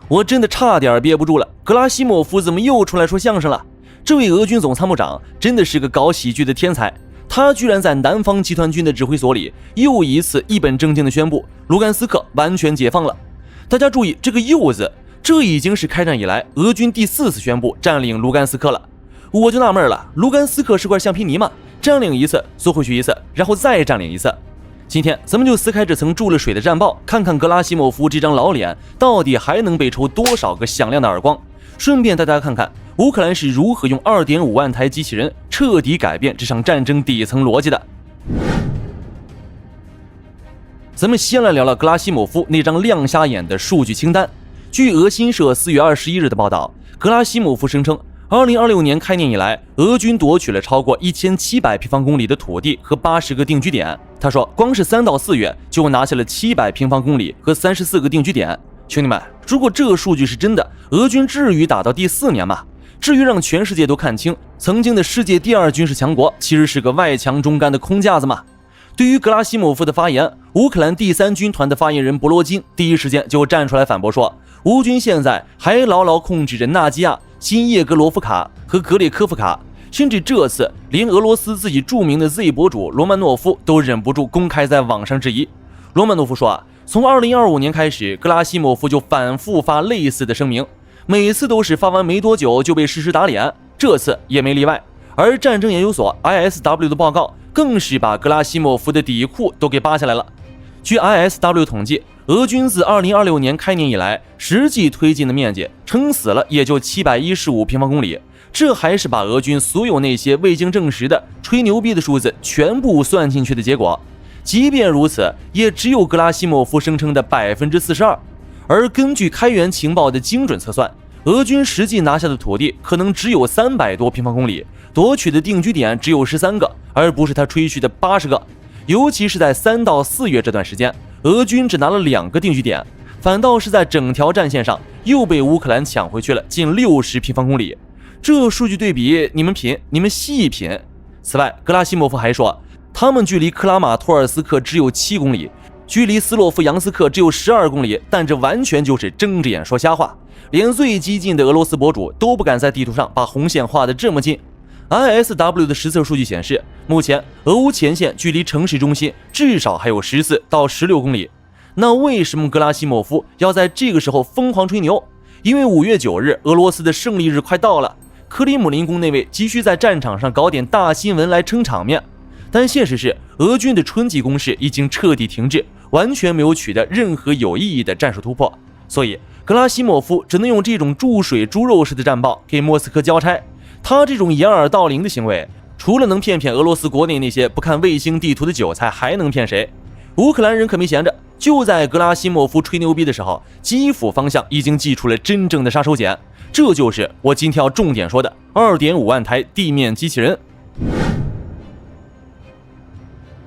我真的差点憋不住了，格拉西莫夫怎么又出来说相声了？这位俄军总参谋长真的是个搞喜剧的天才，他居然在南方集团军的指挥所里又一次一本正经地宣布卢甘斯克完全解放了。大家注意这个又字，这已经是开战以来俄军第4次宣布占领卢甘斯克了。我就纳闷了，卢甘斯克是块橡皮泥吗？占领一次缩回去一次，然后再占领一次。今天咱们就撕开这层注了水的战报，看看格拉西莫夫这张老脸到底还能被抽多少个响亮的耳光。顺便带大家看看乌克兰是如何用 2.5 万台机器人彻底改变这场战争底层逻辑的。咱们先来聊聊格拉西莫夫那张亮瞎眼的数据清单。据俄新社4月21日的报道，格拉西莫夫声称2026年开年以来，俄军夺取了超过1700平方公里的土地和80个定居点。他说，光是3到4月就拿下了700平方公里和34个定居点。兄弟们，如果这数据是真的，俄军至于打到第4年吗？至于让全世界都看清，曾经的世界第2军事强国其实是个外强中干的空架子吗？对于格拉西莫夫的发言，乌克兰第3军团的发言人博罗金第一时间就站出来反驳说，乌军现在还牢牢控制着纳基亚、新叶格罗夫卡和格列科夫卡，甚至这次连俄罗斯自己著名的 Z 博主罗曼诺夫都忍不住公开在网上质疑。罗曼诺夫说从2025年开始，格拉西莫夫就反复发类似的声明，每次都是发完没多久就被事实打脸，这次也没例外。而战争研究所 ISW 的报告更是把格拉西莫夫的底裤都给扒下来了。据 ISW 统计，俄军自2026年开年以来实际推进的面积撑死了也就715平方公里，这还是把俄军所有那些未经证实的吹牛逼的数字全部算进去的结果。即便如此，也只有格拉西莫夫声称的 42%。 而根据开源情报的精准测算，俄军实际拿下的土地可能只有300多平方公里，夺取的定居点只有13个，而不是他吹嘘的80个。尤其是在3到4月这段时间，俄军只拿了2个定居点，反倒是在整条战线上又被乌克兰抢回去了近60平方公里。这数据对比，你们品，你们细品。此外，格拉西莫夫还说，他们距离克拉马托尔斯克只有7公里，距离斯洛夫扬斯克只有12公里，但这完全就是睁着眼说瞎话。连最激进的俄罗斯博主都不敢在地图上把红线画得这么近。ISW 的实测数据显示，目前俄乌前线距离城市中心至少还有14到16公里。那为什么格拉西莫夫要在这个时候疯狂吹牛？因为5月9日俄罗斯的胜利日快到了，克里姆林宫那位急需在战场上搞点大新闻来撑场面。但现实是，俄军的春季攻势已经彻底停滞，完全没有取得任何有意义的战术突破，所以格拉西莫夫只能用这种注水猪肉式的战报给莫斯科交差。他这种掩耳盗铃的行为，除了能骗俄罗斯国内那些不看卫星地图的韭菜，还能骗谁？乌克兰人可没闲着，就在格拉西莫夫吹牛逼的时候，基辅方向已经祭出了真正的杀手锏，这就是我今天要重点说的 2.5 万台地面机器人。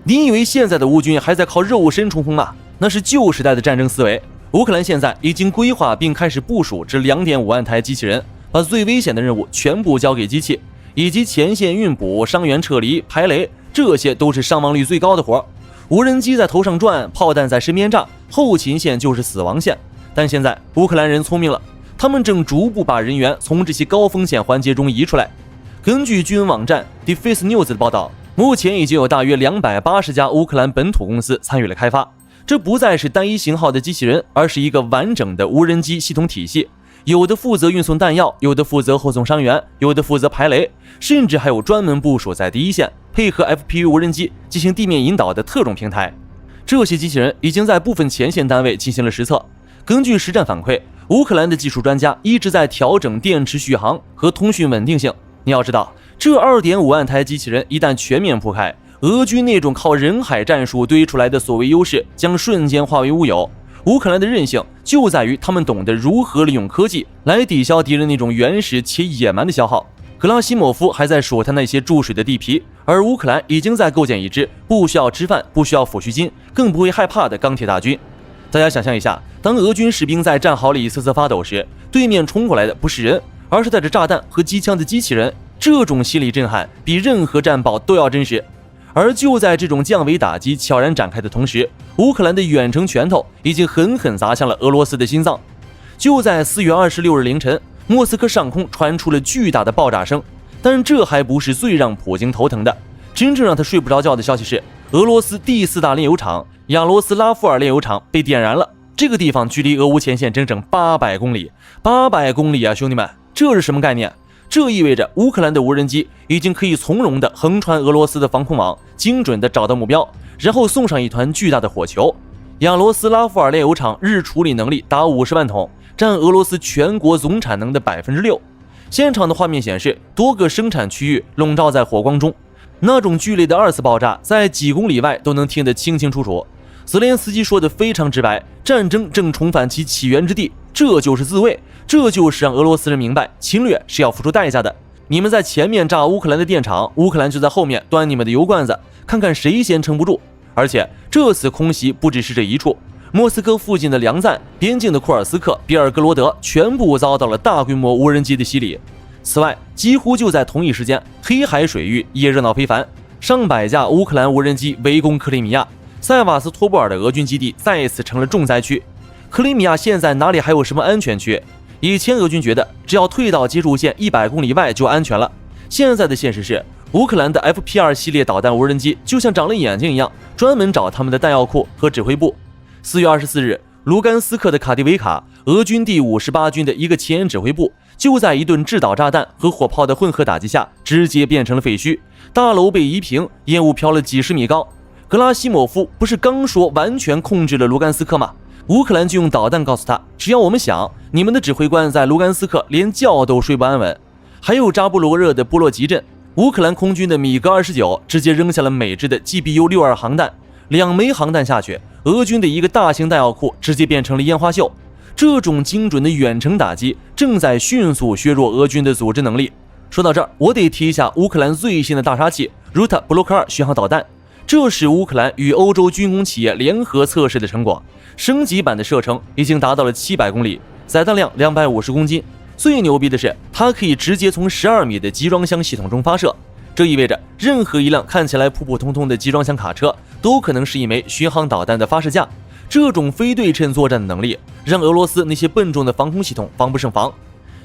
你以为现在的乌军还在靠肉身冲锋吗？那是旧时代的战争思维。乌克兰现在已经规划并开始部署这 2.5 万台机器人，把最危险的任务全部交给机器，以及前线运补、伤员撤离、排雷，这些都是伤亡率最高的活。无人机在头上转，炮弹在身边炸，后勤线就是死亡线。但现在乌克兰人聪明了，他们正逐步把人员从这些高风险环节中移出来。根据军网站 Defense News 的报道，目前已经有大约280家乌克兰本土公司参与了开发。这不再是单一型号的机器人，而是一个完整的无人机系统体系，有的负责运送弹药，有的负责后送伤员，有的负责排雷，甚至还有专门部署在第一线，配合 FPV 无人机进行地面引导的特种平台。这些机器人已经在部分前线单位进行了实测。根据实战反馈，乌克兰的技术专家一直在调整电池续航和通讯稳定性。你要知道，这 2.5 万台机器人一旦全面铺开，俄军那种靠人海战术堆出来的所谓优势将瞬间化为乌有。乌克兰的韧性就在于他们懂得如何利用科技来抵消敌人那种原始且野蛮的消耗。格拉西莫夫还在数他那些注水的地皮，而乌克兰已经在构建一支不需要吃饭、不需要抚恤金、更不会害怕的钢铁大军。大家想象一下，当俄军士兵在战壕里瑟瑟发抖时，对面冲过来的不是人，而是带着炸弹和机枪的机器人，这种心理震撼比任何战报都要真实。而就在这种降维打击悄然展开的同时，乌克兰的远程拳头已经狠狠砸向了俄罗斯的心脏。就在4月26日凌晨，莫斯科上空传出了巨大的爆炸声。但这还不是最让普京头疼的，真正让他睡不着觉的消息是，俄罗斯第4大炼油厂亚罗斯拉夫尔炼油厂被点燃了。这个地方距离俄乌前线整整800公里，800公里啊，兄弟们，这是什么概念？这意味着乌克兰的无人机已经可以从容地横穿俄罗斯的防空网，精准地找到目标，然后送上一团巨大的火球。亚罗斯拉夫尔炼油厂日处理能力达50万桶，占俄罗斯全国总产能的6%。现场的画面显示，多个生产区域笼罩在火光中，那种剧烈的2次爆炸在几公里外都能听得清清楚楚。泽连斯基说得非常直白，战争正重返其起源之地，这就是自卫，这就是让俄罗斯人明白侵略是要付出代价的。你们在前面炸乌克兰的电厂，乌克兰就在后面端你们的油罐子，看看谁先撑不住。而且这次空袭不只是这一处，莫斯科附近的梁赞、边境的库尔斯克、别尔哥罗德全部遭到了大规模无人机的洗礼。此外，几乎就在同一时间，黑海水域也热闹非凡，上百架乌克兰无人机围攻克里米亚，塞瓦斯托波尔的俄军基地再一次成了重灾区。克里米亚现在哪里还有什么安全区？以前俄军觉得只要退到接触线100公里外就安全了，现在的现实是，乌克兰的 FP2 系列导弹无人机就像长了眼睛一样，专门找他们的弹药库和指挥部。4月24日，卢甘斯克的卡迪维卡，俄军第58军的一个前沿指挥部，就在一顿制导炸弹和火炮的混合打击下，直接变成了废墟，大楼被夷平，烟雾飘了几十米高。格拉西莫夫不是刚说完全控制了卢甘斯克吗？乌克兰就用导弹告诉他，只要我们想，你们的指挥官在卢甘斯克连觉都睡不安稳。还有扎波罗热的波洛吉镇，乌克兰空军的米格29直接扔下了美制的 GBU-62 航弹，2枚航弹下去，俄军的一个大型弹药库直接变成了烟花秀。这种精准的远程打击正在迅速削弱俄军的组织能力。说到这儿，我得提一下乌克兰最新的大杀器 Ruta Block 2巡航导弹，这是乌克兰与欧洲军工企业联合测试的成果，升级版的射程已经达到了700公里，载弹量250公斤。最牛逼的是，它可以直接从12米的集装箱系统中发射，这意味着任何一辆看起来普普通通的集装箱卡车都可能是一枚巡航导弹的发射架。这种非对称作战的能力，让俄罗斯那些笨重的防空系统防不胜防。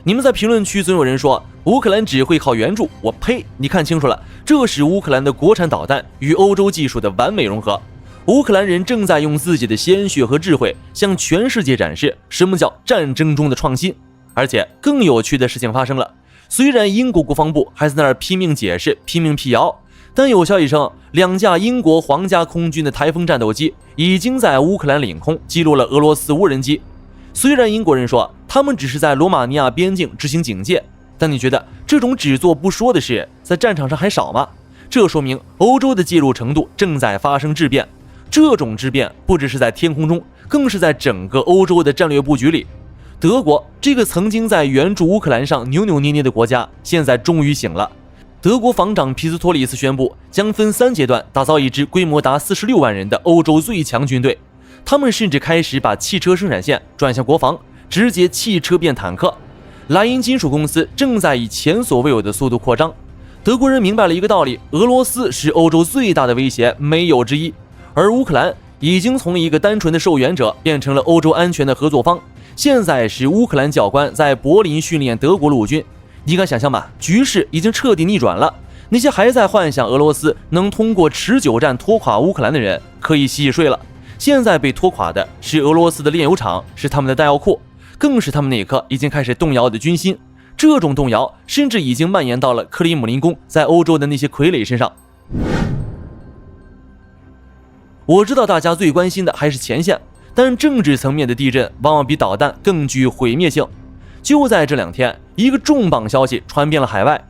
你们在评论区总有人说乌克兰只会靠援助，我呸！你看清楚了，这是乌克兰的国产导弹与欧洲技术的完美融合。乌克兰人正在用自己的鲜血和智慧向全世界展示什么叫战争中的创新。而且更有趣的事情发生了，虽然英国国防部还在那儿拼命解释、拼命辟谣，但有消息称，2架英国皇家空军的台风战斗机已经在乌克兰领空击落了俄罗斯无人机。虽然英国人说他们只是在罗马尼亚边境执行警戒，但你觉得这种只做不说的事在战场上还少吗？这说明欧洲的介入程度正在发生质变，这种质变不只是在天空中，更是在整个欧洲的战略布局里。德国这个曾经在援助乌克兰上扭扭捏捏的国家，现在终于醒了。德国防长皮斯托里斯宣布，将分3阶段打造一支规模达46万人的欧洲最强军队。他们甚至开始把汽车生产线转向国防，直接汽车变坦克。莱茵金属公司正在以前所未有的速度扩张。德国人明白了一个道理，俄罗斯是欧洲最大的威胁，没有之一。而乌克兰已经从一个单纯的受援者变成了欧洲安全的合作方。现在是乌克兰教官在柏林训练德国陆军，你敢想象吗？局势已经彻底逆转了。那些还在幻想俄罗斯能通过持久战拖垮乌克兰的人，可以洗睡了。现在被拖垮的是俄罗斯的炼油厂，是他们的弹药库，更是他们那颗已经开始动摇的军心。这种动摇甚至已经蔓延到了克里姆林宫在欧洲的那些傀儡身上。我知道大家最关心的还是前线，但政治层面的地震往往比导弹更具毁灭性。就在这2天，一个重磅消息传遍了海外，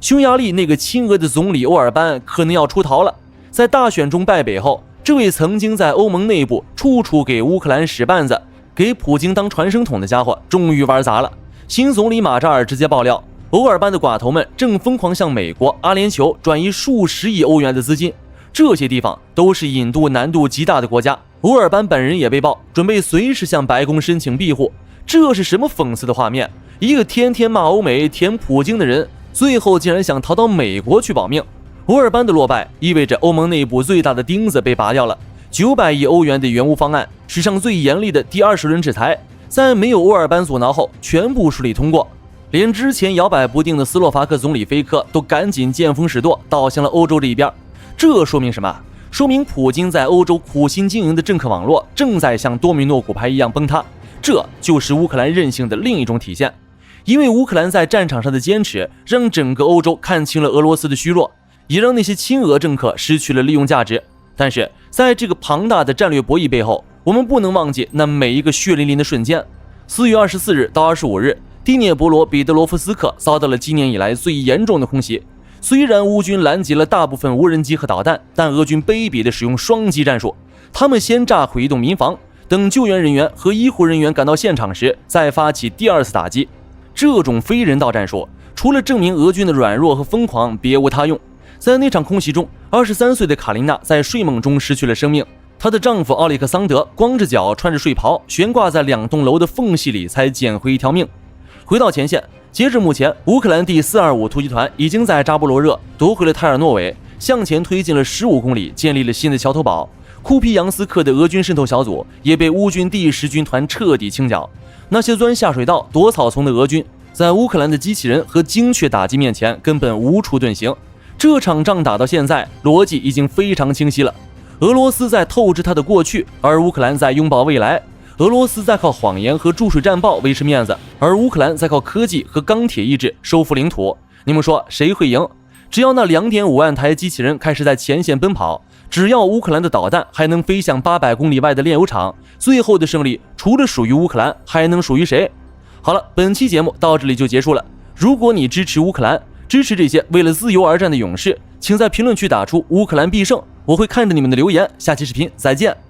匈牙利那个亲俄的总理欧尔班可能要出逃了。在大选中败北后，这位曾经在欧盟内部处处给乌克兰使绊子，给普京当传声筒的家伙终于玩砸了。新总理马扎尔直接爆料，欧尔班的寡头们正疯狂向美国、阿联酋转移数十亿欧元的资金，这些地方都是引渡难度极大的国家。欧尔班本人也被曝准备随时向白宫申请庇护，这是什么讽刺的画面？一个天天骂欧美、舔普京的人，最后竟然想逃到美国去保命。欧尔班的落败意味着欧盟内部最大的钉子被拔掉了，900亿欧元的援乌方案，史上最严厉的第20轮制裁，在没有欧尔班阻挠后，全部顺利通过。连之前摇摆不定的斯洛伐克总理菲科都赶紧见风使舵，倒向了欧洲这一边。这说明什么？说明普京在欧洲苦心经营的政客网络正在像多米诺骨牌一样崩塌。这就是乌克兰韧性的另一种体现。因为乌克兰在战场上的坚持，让整个欧洲看清了俄罗斯的虚弱，也让那些亲俄政客失去了利用价值。但是在这个庞大的战略博弈背后，我们不能忘记那每一个血淋淋的瞬间。4月24日到25日，第聂伯罗彼得罗夫斯克遭到了今年以来最严重的空袭。虽然乌军拦截了大部分无人机和导弹，但俄军卑鄙地使用双击战术。他们先炸毁一栋民房，等救援人员和医护人员赶到现场时，再发起第二次打击。这种非人道战术，除了证明俄军的软弱和疯狂，别无他用。在那场空袭中，23岁的卡琳娜在睡梦中失去了生命。她的丈夫奥利克桑德光着脚，穿着睡袍，悬挂在2栋楼的缝隙里，才捡回一条命。回到前线，截至目前，乌克兰第425突击团已经在扎波罗热夺回了泰尔诺韦，向前推进了15公里，建立了新的桥头堡。库皮扬斯克的俄军渗透小组也被乌军第10军团彻底清剿。那些钻下水道、躲草丛的俄军，在乌克兰的机器人和精确打击面前，根本无处遁形。这场仗打到现在，逻辑已经非常清晰了。俄罗斯在透支它的过去，而乌克兰在拥抱未来。俄罗斯在靠谎言和注水战报维持面子，而乌克兰在靠科技和钢铁意志收复领土。你们说谁会赢？只要那2.5万台机器人开始在前线奔跑，只要乌克兰的导弹还能飞向800公里外的炼油厂，最后的胜利除了属于乌克兰，还能属于谁？好了，本期节目到这里就结束了。如果你支持乌克兰，支持这些为了自由而战的勇士，请在评论区打出乌克兰必胜，我会看着你们的留言。下期视频再见。